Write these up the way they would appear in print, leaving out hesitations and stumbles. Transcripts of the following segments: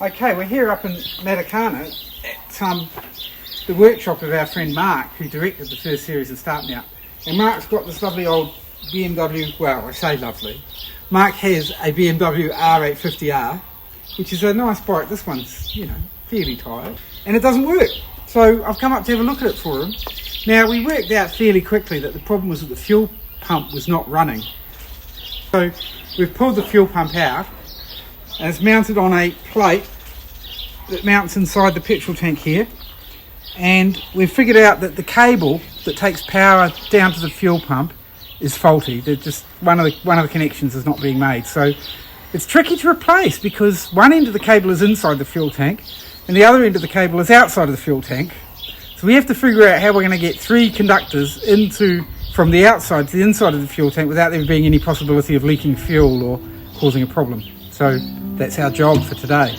Okay, we're here up in Matakana at the workshop of our friend Mark, who directed the first series of Start Me Up. And Mark's got this lovely old BMW, well, I say lovely. Mark has a BMW R850R, which is a nice bike. This one's, you know, fairly tired, and it doesn't work. So I've come up to have a look at it for him. Now, we worked out fairly quickly that the problem was that the fuel pump was not running. So we've pulled the fuel pump out, and it's mounted on a plate that mounts inside the petrol tank here. And we've figured out that the cable that takes power down to the fuel pump is faulty. They're just one of the connections is not being made. So it's tricky to replace because one end of the cable is inside the fuel tank and the other end of the cable is outside of the fuel tank. So we have to figure out how we're going to get three conductors from the outside to the inside of the fuel tank without there being any possibility of leaking fuel or causing a problem. So that's our job for today.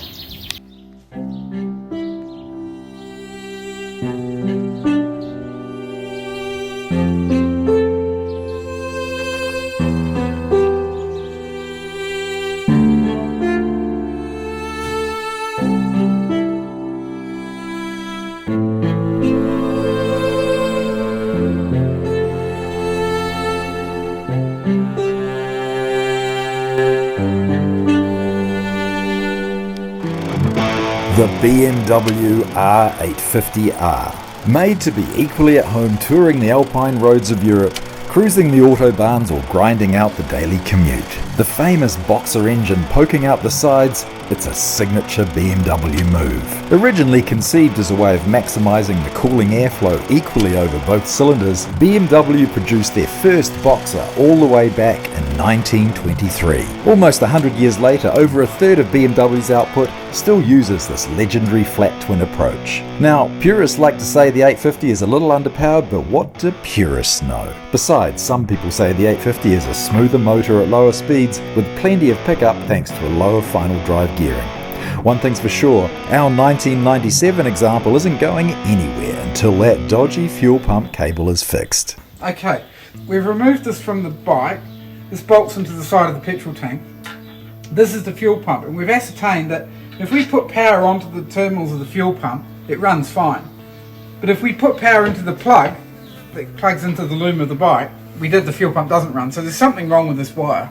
The BMW R850R, made to be equally at home touring the alpine roads of Europe, cruising the autobahns or grinding out the daily commute. The famous boxer engine poking out the sides, it's a signature BMW move. Originally conceived as a way of maximising the cooling airflow equally over both cylinders, BMW produced their first boxer all the way back in 1923. Almost 100 years later, over a third of BMW's output still uses this legendary flat twin approach. Now, purists like to say the 850 is a little underpowered, but what do purists know? Besides, some people say the 850 is a smoother motor at lower speeds with plenty of pickup thanks to a lower final drive gearing. One thing's for sure, our 1997 example isn't going anywhere until that dodgy fuel pump cable is fixed. Okay, we've removed this from the bike. This bolts into the side of the petrol tank. This is the fuel pump, and we've ascertained that if we put power onto the terminals of the fuel pump, it runs fine. But if we put power into the plug that plugs into the loom of the bike, the fuel pump doesn't run. So there's something wrong with this wire.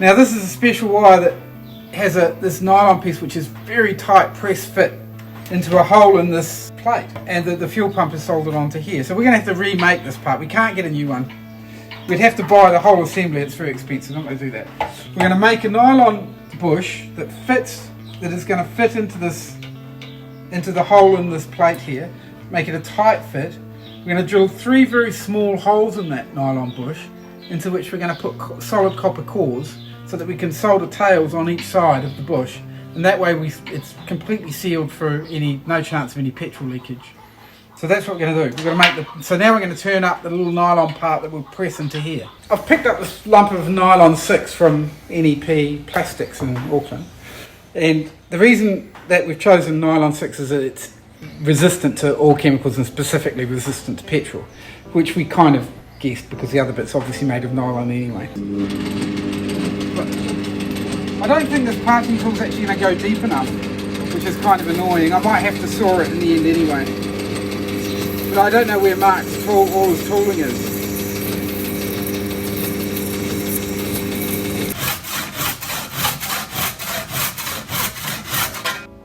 Now this is a special wire that has this nylon piece which is very tight press fit into a hole in this plate, and the fuel pump is soldered onto here. So we're going to have to remake this part. We can't get a new one. We'd have to buy the whole assembly. It's very expensive. I'm not going to do that. We're going to make a nylon bush that is going to fit into the hole in this plate here, make it a tight fit. We're going to drill 3 very small holes in that nylon bush into which we're going to put solid copper cores so that we can solder tails on each side of the bush, and that way it's completely sealed for no chance of any petrol leakage. So that's what we're going to do. We're going to so now we're going to turn up the little nylon part that we'll press into here. I've picked up this lump of nylon 6 from NEP Plastics in Auckland, and the reason that we've chosen nylon 6 is that it's resistant to all chemicals and specifically resistant to petrol, which we kind of guessed because the other bit's obviously made of nylon anyway. But I don't think this parting tool's actually going to go deep enough, which is kind of annoying. I might have to saw it in the end anyway. But I don't know where Mark's all his tooling is.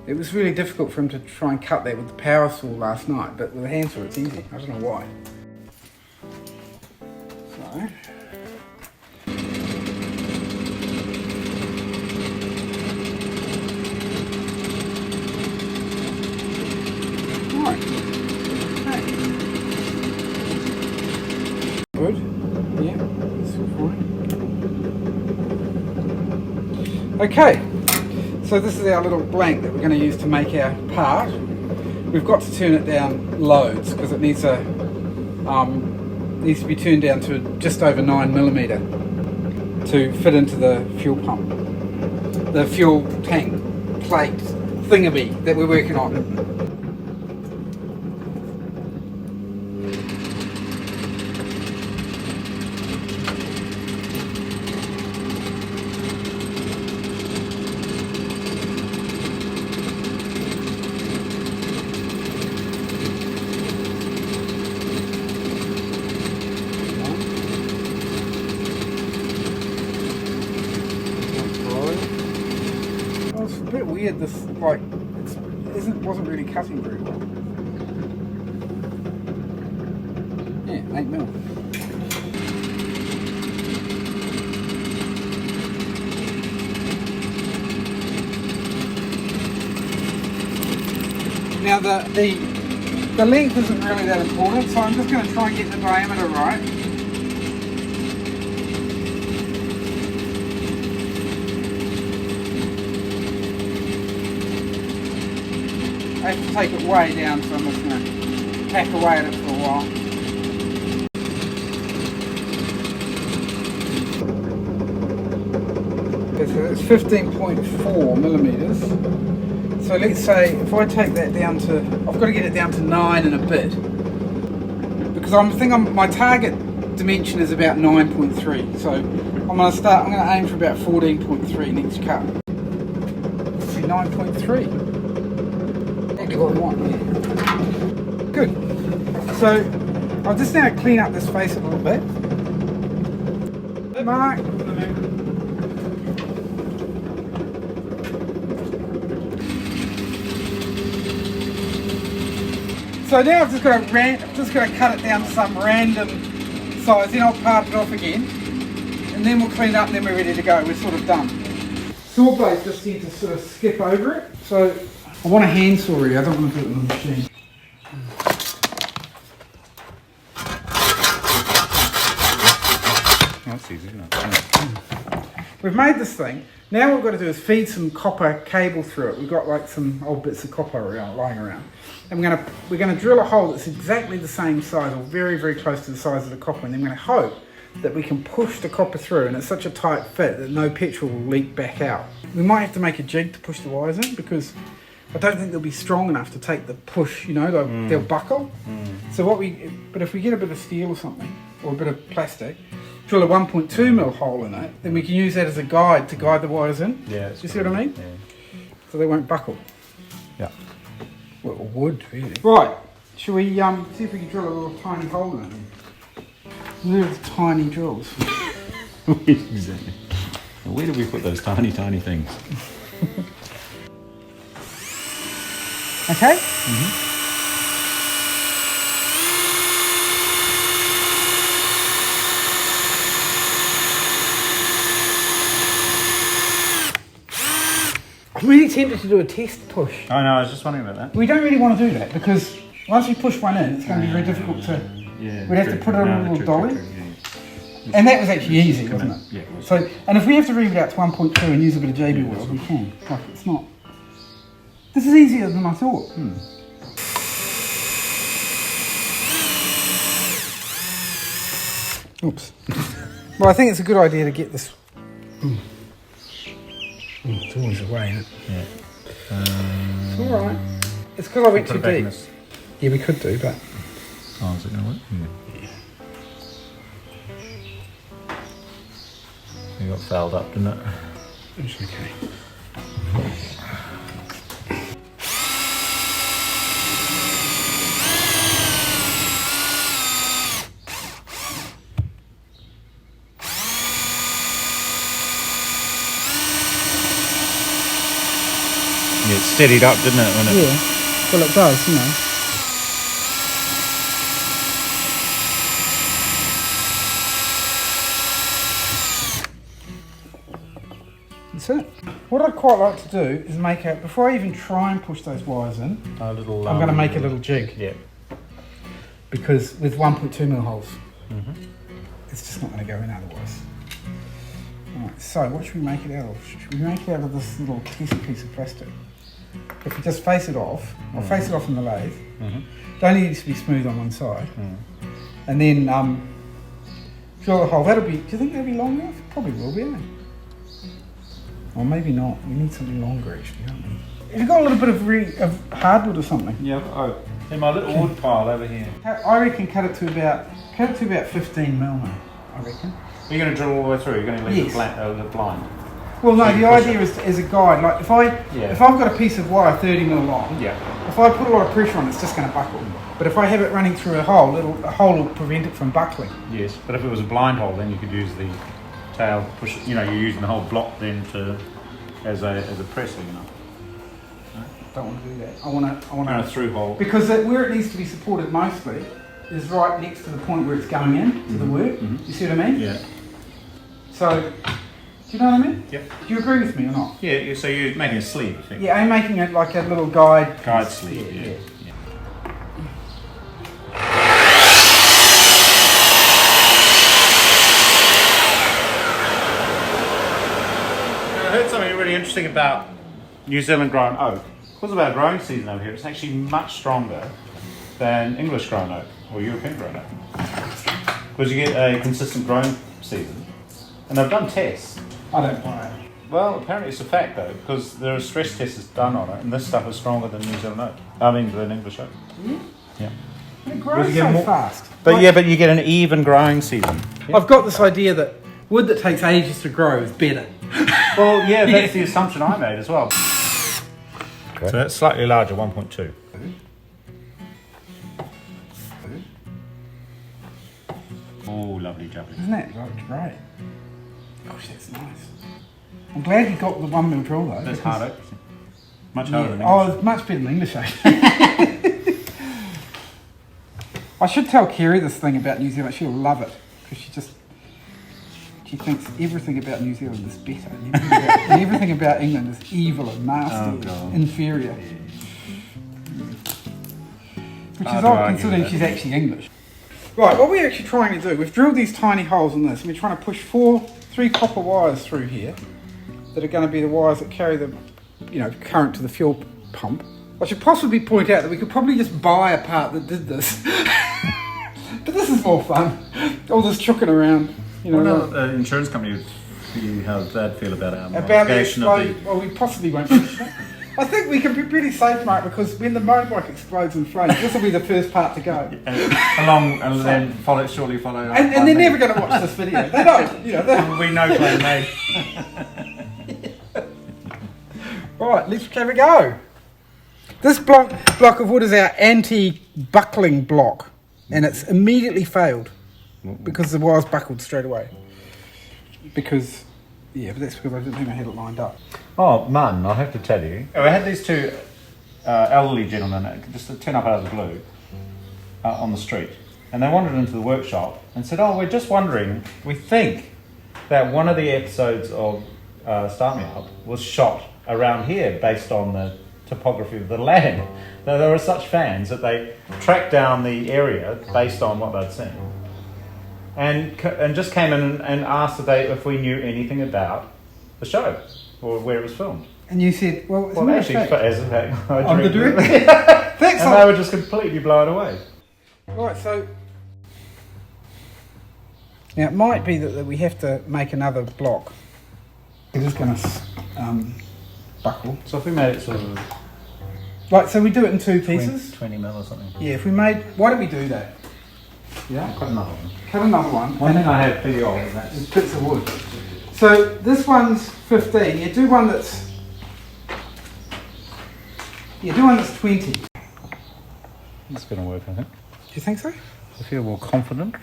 It was really difficult for him to try and cut that with the power saw last night, but with a hand saw it's easy. I don't know why. So. Right. Okay. Good. Yeah, that's all fine. Okay. So this is our little blank that we're going to use to make our part. We've got to turn it down loads because it needs to be turned down to just over 9mm to fit into the fuel pump, the fuel tank plate thingammy that we're working on. bit weird. This like wasn't really cutting very well. Yeah, 8mm. Now the length isn't really that important, so I'm just going to try and get the diameter right. I have to take it way down, so I'm just going to hack away at it for a while. Okay, so it's 15.4 millimeters. So let's say if I take that down to, I've got to get it down to 9 and a bit, because my target dimension is about 9.3. So I'm going to aim for about 14.3 next cut. 9.3. Exactly what we want. Yeah. Good. So I'll just now clean up this face a little bit. Mark. So now I've just got to cut it down to some random size, then I'll part it off again, and then we'll clean it up and then we're ready to go. We're sort of done. Saw blades just seem to sort of skip over it, so I want a hand saw really, I don't want to do it with a machine. That's easy, isn't it? We've made this thing. Now what we've got to do is feed some copper cable through it. We've got like some old bits of copper lying around. And we're going to drill a hole that's exactly the same size, or very, very close to the size of the copper, and then we're going to hope that we can push the copper through, and it's such a tight fit that no petrol will leak back out. We might have to make a jig to push the wires in, because I don't think they'll be strong enough to take the push, they'll buckle. So but if we get a bit of steel or something, or a bit of plastic, drill a 1.2mm hole in it, then we can use that as a guide to guide the wires in. Yeah. Do you see what I mean? Yeah. So they won't buckle. Yeah. Well, it would, really. Right, shall we see if we can drill a little tiny hole in it? There's tiny drills. Exactly. Where do we put those tiny, tiny things? Okay? I'm really tempted to do a test push. Oh no, I was just wondering about that. We don't really want to do that, because once we push one in, it's going to be very difficult to... Yeah, we'd have to put it on a little dolly. Yeah. And that was actually easy, wasn't it? Yeah. So, and if we have to rev it out to 1.2 and use a bit of JB weld, we can. Like, it's not... This is easier than I thought. Oops. Well, I think it's a good idea to get this... it's always away, isn't it? Yeah. It's alright. It's because I went too deep. Yeah, we could do, but... Oh, is it going to work? Yeah. You got fouled up, didn't it? It's okay. Yeah, it steadied up, didn't it? When it... Yeah. Well, it does, That's it. What I'd quite like to do is make a, before I even try and push those wires in, A little, I'm going to make a little jig. Yeah. Because with 1.2mm holes, it's just not going to go in otherwise. Alright, so what should we make it out of? Should we make it out of this little test piece of plastic? If we just face it off, I'll face it off in the lathe. It only needs to be smooth on one side. And then drill the hole. Do you think that'll be long enough? It probably will be, eh? Or maybe not. We need something longer actually, don't we? Have you got a little bit of hardwood or something? Yeah. Oh, in my little wood pile over here. I reckon cut it to about 15mm, I reckon. You're going to drill all the way through. You're going to leave Yes. the blind. Well, no. So The idea is as a guide. Like if I've got a piece of wire 30mm long, if I put a lot of pressure on, it's just going to buckle. But if I have it running through a hole, a hole will prevent it from buckling. Yes, but if it was a blind hole, then you could use the tail push. You're using the whole block then as a presser. don't want to do that. I want And a to through hole. because where it needs to be supported mostly is right next to the point where it's going in to the work. You see what I mean? Yeah. So, do you know what I mean? Yep. Do you agree with me or not? Yeah, so you're making a sleeve, I think. Yeah, I'm making it like a little guide. Guide sleeve, yeah. I heard something really interesting about New Zealand grown oak. Because of our growing season over here, it's actually much stronger than English grown oak or European grown oak. Because you get a consistent growing season. And they've done tests. I don't buy it. Well, apparently it's a fact though, because there are stress tests done on it, and this stuff is stronger than New Zealand oak. I mean, than English oak. Yeah. It grows so fast. But yeah, but you get an even growing season. I've got this idea that wood that takes ages to grow is better. Well, yeah, that's the assumption I made as well. Okay. So that's slightly larger, 1.2. Oh, lovely jubbly. Isn't it? Right. Gosh, that's nice. I'm glad you got the 1mm drill though. That's hard oak. Much harder than Oh, English. it's much better than English oak. I should tell Kerry this thing about New Zealand. She'll love it because she thinks everything about New Zealand is better, and everything about England is evil and nasty, and inferior. Which is odd considering she's actually English. Right, what we're actually trying to do, we've drilled these tiny holes in this, and we're trying to push three copper wires through here that are going to be the wires that carry the, current to the fuel pump. I should possibly point out that we could probably just buy a part that did this. But this is more fun. All this chucking around, The insurance company how does that feel about our about the modification of explode. Well, we possibly won't finish that. I think we can be pretty safe, Mark, because when the motorbike explodes in flames, this will be the first part to go. and then shortly follow. And they're never going to watch this video. They don't. We know plan made. Right, let's have a go. This block of wood is our anti-buckling block, and it's immediately failed because the wire's buckled straight away. But that's because I didn't think I had it lined up. Oh, man, I have to tell you. I had these two elderly gentlemen just to turn up out of the blue on the street. And they wandered into the workshop and said, we're just wondering, we think that one of the episodes of Start Me Up was shot around here based on the topography of the land. They were such fans that they tracked down the area based on what they'd seen. And just came in and asked if we knew anything about the show or where it was filmed. And you said, well, actually, as a fact, I'm the director. Thanks. And they were just completely blown away. Right, so now it might be that we have to make another block. It is going to buckle. So if we made it sort of right, so we do it in two pieces. 20 mil or something. Yeah, why don't we do that? Yeah, cut another one. Cut another one. One thing I have pretty old is that bits of wood. So this one's 15. You do one that's 20. it's going to work, I think. Do you think so? I feel more confident.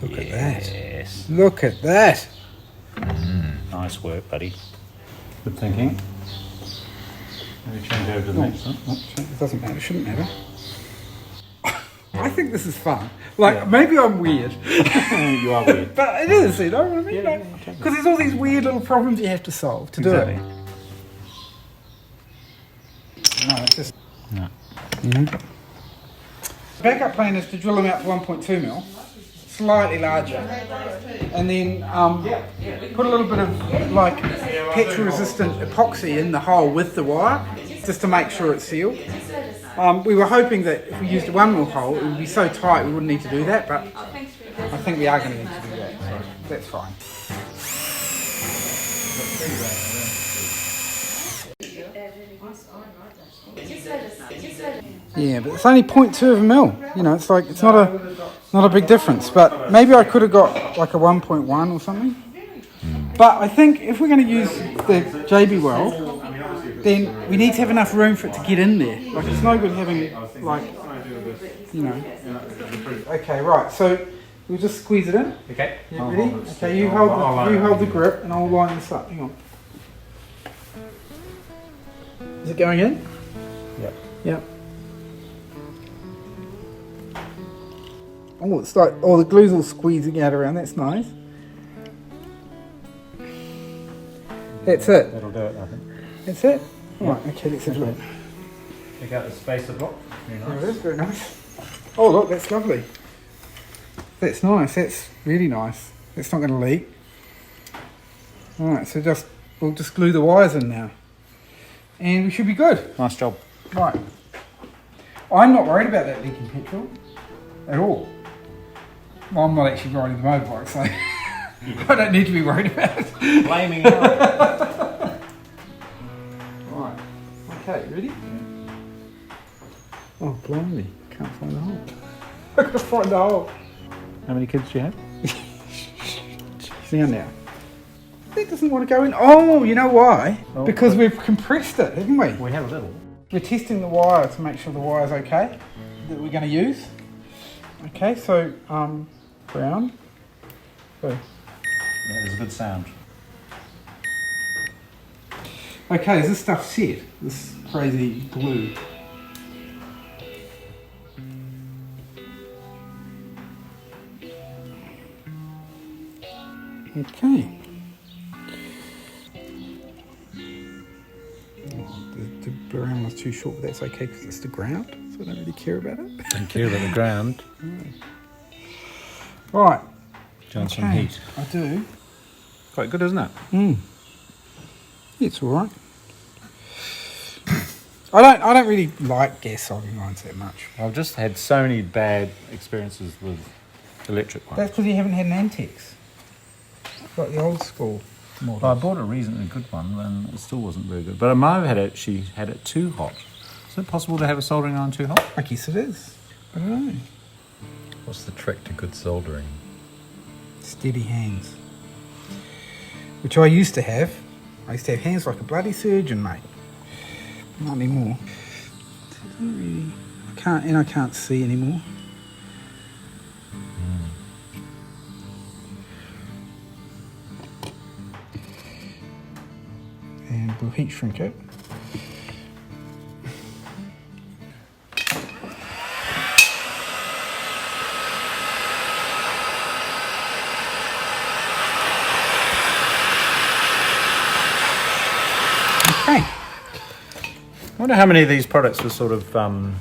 Look at that. Yes. Look at that. Nice work, buddy. Good thinking. Maybe change over to the next one. It doesn't matter. It shouldn't matter. I think this is fun. Maybe I'm weird. You are weird. But it is, you know what I mean? Yeah, Because there's all these weird little problems you have to solve to do it. No, it's just... No. The backup plan is to drill them out to 1.2 mil, slightly larger, and then put a little bit of petrol-resistant epoxy in the hole with the wire, just to make sure it's sealed. We were hoping that if we used a 1 mil hole, it would be so tight we wouldn't need to do that, but I think we are going to need to do that, so that's fine. Yeah, but it's only 0.2 of a mil. It's it's not a big difference. But maybe I could have got like a 1.1 or something. But I think if we're going to use the JB weld, then we need to have enough room for it to get in there. It's no good having Okay, right. So we'll just squeeze it in. Okay. You ready? Okay, you hold the grip, and I'll line this up. Hang on. Is it going in? Yep. Yep. Oh, it's like, oh, the glue's all squeezing out around. That's nice. That's it. That'll do it, I think. That's it? Right, okay, let's have a look. Check out the spacer block. Very Oh, nice. that's very nice. Oh, look, that's lovely. That's nice. That's really nice. It's not going to leak. Alright, so we'll just glue the wires in now. And we should be good. Nice job. Right. I'm not worried about that leaking petrol at all. Well, I'm not actually riding the motorbike, so I don't need to be worried about it. Blaming Harry. Right. Okay, ready? Oh, blimey. Can't find the hole. I can't find the hole. How many kids do you have? Now. That doesn't want to go in. Oh, you know why? Oh, because we've compressed it, haven't we? We have a little. We're testing the wire to make sure the wire's okay that we're going to use. Okay, so brown. So, Yeah, there's a good sound. okay, is this stuff set? This crazy glue. Okay. The brown was too short, but that's okay because it's the ground, so I don't really care about it. Don't care about the ground. Right. Do you want some Okay, heat? I do. Quite good, isn't it? It's all right. I don't really like gas soldering irons that much. I've just had so many bad experiences with electric ones. That's because you haven't had an Antex. Like the old school model. Well, I bought a reasonably good one and it still wasn't very good. But Maya she had it too hot. Is it possible to have a soldering iron too hot? I guess it is. I don't know. What's the trick to good soldering? Steady hands. Which I used to have. I used to have hands like a bloody surgeon, mate. Not anymore. I can't see anymore. And we'll heat shrink it. Okay. I wonder how many of these products were sort of found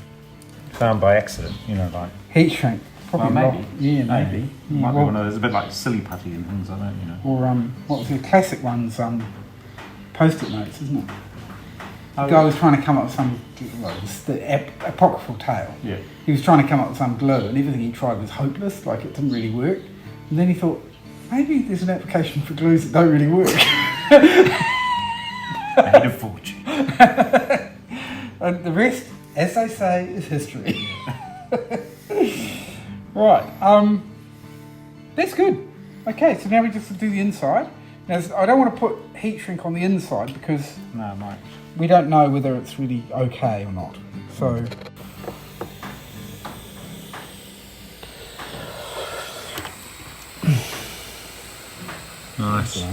by accident, you know, like... Heat shrink. Probably Well, maybe. Yeah, Maybe. Yeah, Might be well, one of those, a bit like silly putty and things like that, you know. or what was the classic ones? Post-it notes, isn't it? The Oh, guy was trying to come up with some, well, it's the apocryphal tale. Yeah. He was trying to come up with some glue and everything he tried was hopeless, like it didn't really work. And then he thought, maybe there's an application for glues that don't really work. Made a fortune. And the rest, as they say, is history. Right, that's good. Okay, so now we just do the inside. Now, I don't want to put heat shrink on the inside because No, I might. we don't know whether it's really okay or not. So, Nice.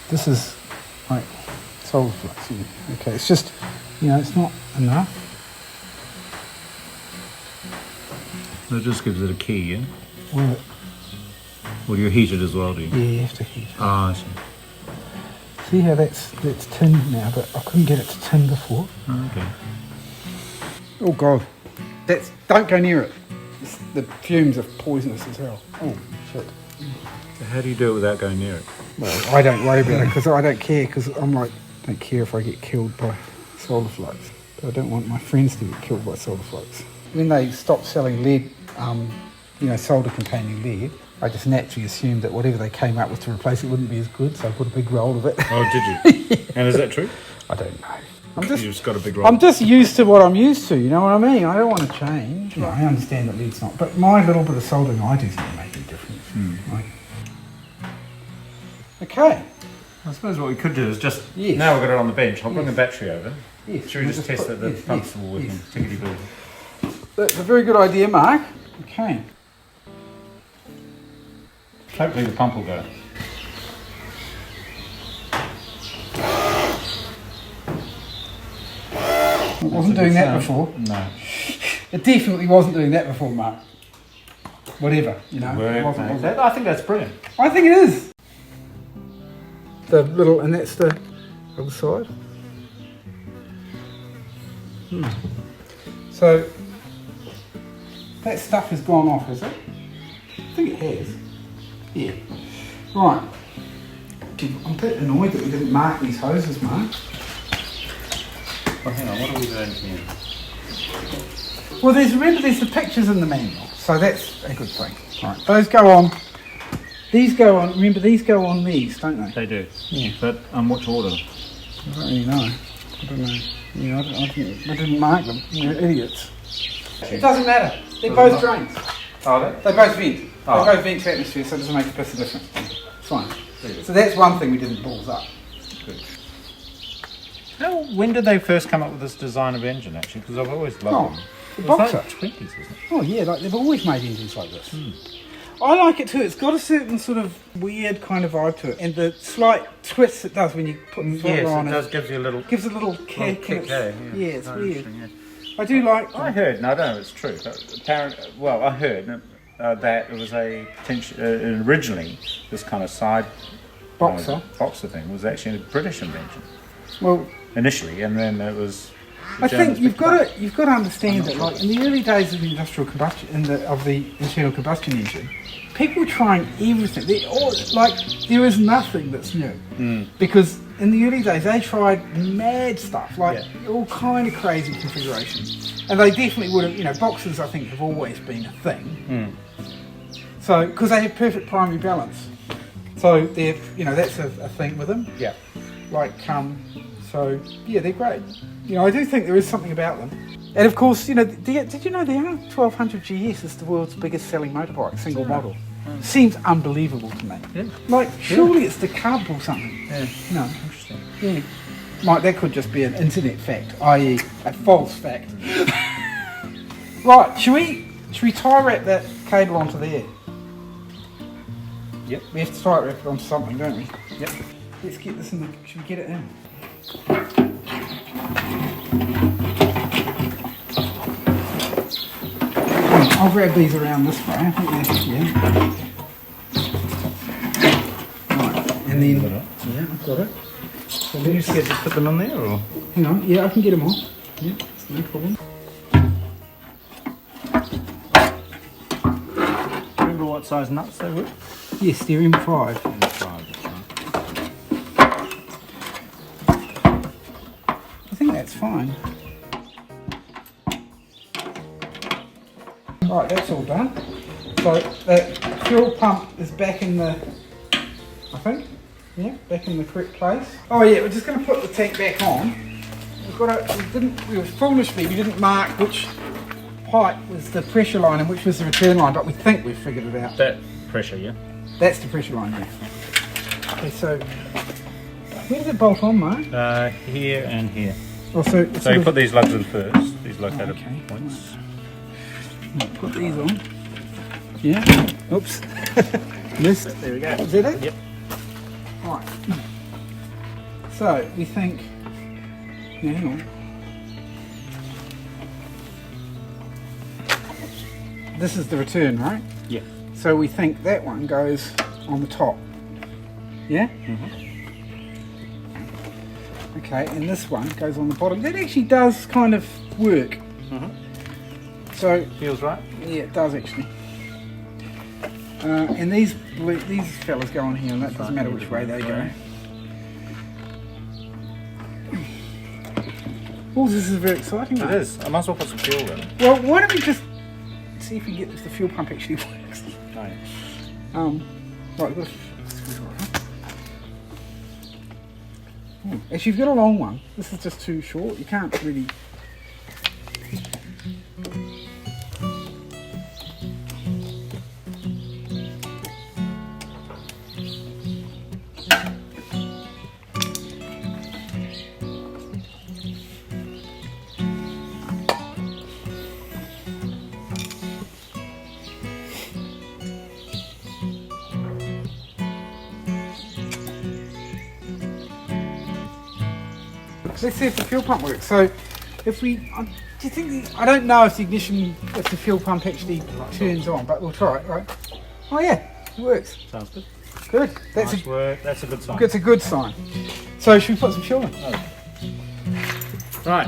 this is like solid flux. Okay, it's just, it's not enough. That just gives it a key, yeah? Well, Well, you heat it as well, do you? yeah, you have to heat it. Ah, I see. See how that's tinned now, but I couldn't get it to tin before. Oh, okay. Oh God, don't go near it. The fumes are poisonous as hell. Oh shit. So how do you do it without going near it? Well, I don't worry about it because I don't care because I'm like, don't care if I get killed by solar flux. But I don't want my friends to get killed by solar flux. When they stopped selling lead, solder containing lead, I just naturally assumed that whatever they came up with to replace it wouldn't be as good, so I put a big roll of it. Oh, did you? And is that true? I don't know. You just got a big roll. I'm just used to what I'm used to, you know what I mean? I don't want to change. Yeah, I understand that lead's not, but my little bit of soldering I do think make a difference. Right. Okay. I suppose what we could do is just, Yes. now we've got it on the bench, I'll bring Yes. the battery over. Yes. Should we just test that the yes, pumps yes, will work yes. in tickety-boo? That's a very good idea, Mark. Okay. Hopefully the pump will go. Wasn't doing that before. No. It definitely wasn't doing that before, Mark. Whatever, you know. Work, wasn't. I think that's brilliant. I think it is. The little, and that's the other side. So that stuff has gone off, has it? I think it has. Yeah. Right. I'm a bit annoyed that we didn't mark these hoses, Mark. Well, hang on, what are we doing here? Well, remember there's the pictures in the manual, so that's a good thing. Right, those go on. These go on. Remember, these go on these, don't they? They do. Yeah. But which order? I don't really know. I don't know. Yeah, I didn't mark them. You're idiots. It doesn't matter. They're both drains. Are they? They both vent. Oh. They both vent to atmosphere, so it doesn't make a piss of difference. It's fine. So that's one thing we didn't balls up. Good. When did they first come up with this design of engine, actually? Because I've always loved them. The It was Boxer. like 20s, wasn't it? Oh yeah, like they've always made engines like this. I like it too. It's got a certain sort of weird kind of vibe to it, and the slight twist it does when you put the throttle on Yes, it does give you a little gives a little kick. kick, and yeah. it's Oh, weird. interesting, yeah. I do like them. I heard, and I don't know if it's true, but I heard that it was originally this kind of side Boxer. boxer thing was actually a British invention Well, initially, and then it was. I think you've got to understand that, like in the early days of the industrial combustion, of the internal combustion engine, people were trying everything. There is nothing that's new, because in the early days they tried mad stuff, like all kind of crazy configurations, and they definitely would have. You know, boxers I think have always been a thing. So because they have perfect primary balance, so they're that's a thing with them. Yeah. So yeah, they're great. You know, I do think there is something about them. And of course, you know, did you know the R1200 GS is the world's biggest selling motorbike, single model? Seems unbelievable to me. Yeah. Like, surely it's the cub or something. Yeah. No. Interesting. Yeah. Mike, that could just be an internet fact, i.e. a false fact. Right, should we tie wrap that cable onto there? Yep. We have to tie wrap it onto something, don't we? Yep. Let's get this in should we get it in? I'll grab these around this way, I think yeah. Right, and then, yeah, I've got it. So Can you just put them on there, or? hang on, yeah, I can get them on. Yeah, it's no problem. Remember what size nuts they were? Yes, they're M5. I think that's fine. Right, that's all done. So that fuel pump is back in the, I think, yeah, back in the correct place. Oh yeah, we're just going to put the tank back on. We didn't mark which pipe was the pressure line and which was the return line, but we think we've figured it out. That pressure, yeah? That's the pressure line, yeah. Okay, so where does it bolt on, Mark? Here and here. Oh, so You put these lugs in first, these locator okay. points. Right. Put these on. Yeah. Oops. Missed. There we go. Is that it? Yep. Right. So we think. Yeah, hang on. This is the return, right? Yeah. So we think that one goes on the top. Yeah? Okay, and this one goes on the bottom. That actually does kind of work. So Feels right? yeah, it does actually. And these fellas go on here, and that doesn't matter which way they go. Oh, this is very exciting. It mate. is. I might as well put some fuel in it. Well, why don't we just see if we can get if the fuel pump actually works? Oh, yeah. Right, we've got actually, you've got a long one. This is just too short. You can't really. Let's see if the fuel pump works. So if we, do you think, I don't know if the ignition, if the fuel pump actually turns on, but we'll try it, right? Oh yeah, it works. Sounds good. Good. That's Nice work. That's a good sign. It's a good sign. So should we put some fuel in? Oh. Right.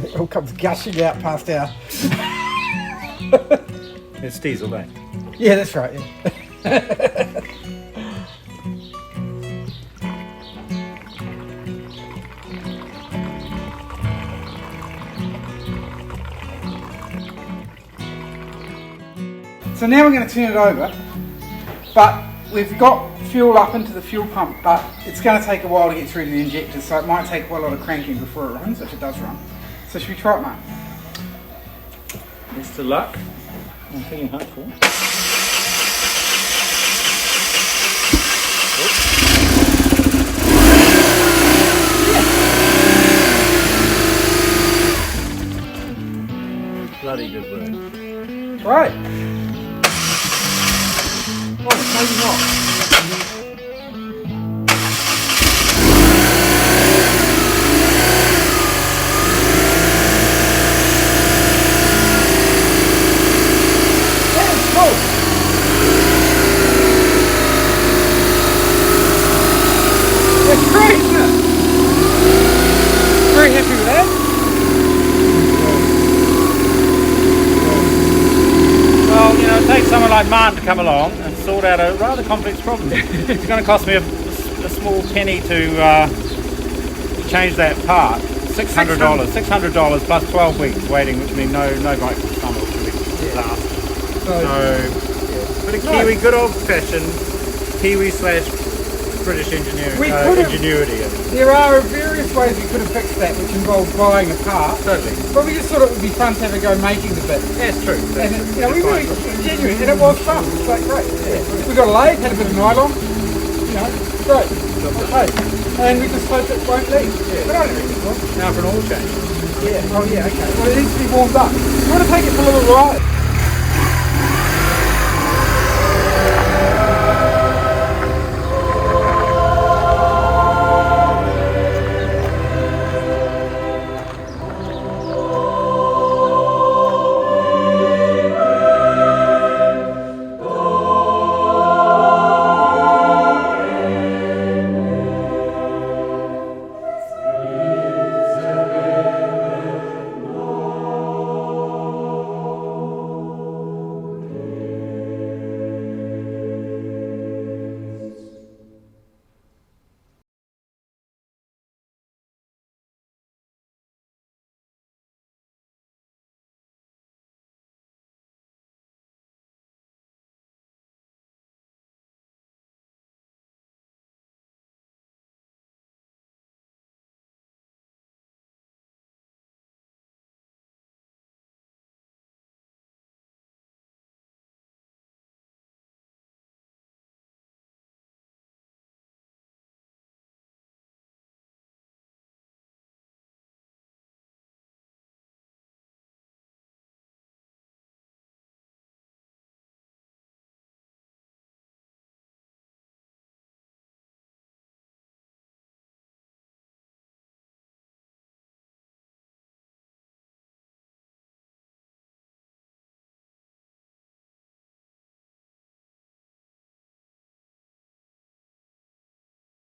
It all comes gushing out past our... It's diesel, eh? Yeah, that's right, yeah. So now we're going to turn it over, but we've got fuel up into the fuel pump, but it's going to take a while to get through to the injectors, so it might take quite a lot of cranking before it runs, if it does run. So should we try it, Mark? Best of luck. I'm feeling hopeful. Bloody good work. Right. Oh, maybe not. That's great, isn't it? Very happy with that. Well, you know, it takes someone like Martin to come along and sort out a rather complex problem. It's going to cost me a small penny to change that part. $600. $600 plus 12 weeks waiting, which means no bike for summer, which would be a disaster. So, but a Kiwi, good old-fashioned Kiwi / British engineering, ingenuity. There are various ways we could have fixed that, which involved buying a part. Totally. But we just thought it would be fun to have a go making the bit. Yeah, it's true. And it, you know, we really genuine, and it was fun. It's like great. Yeah. We got a lathe, had a bit of nylon. You know, great. Okay. And we just hope it won't leak. Yeah. But I don't reckon it will. Now for an oil change. Yeah. Oh yeah. Okay. Well, it needs to be warmed up. You want to take it for a little ride?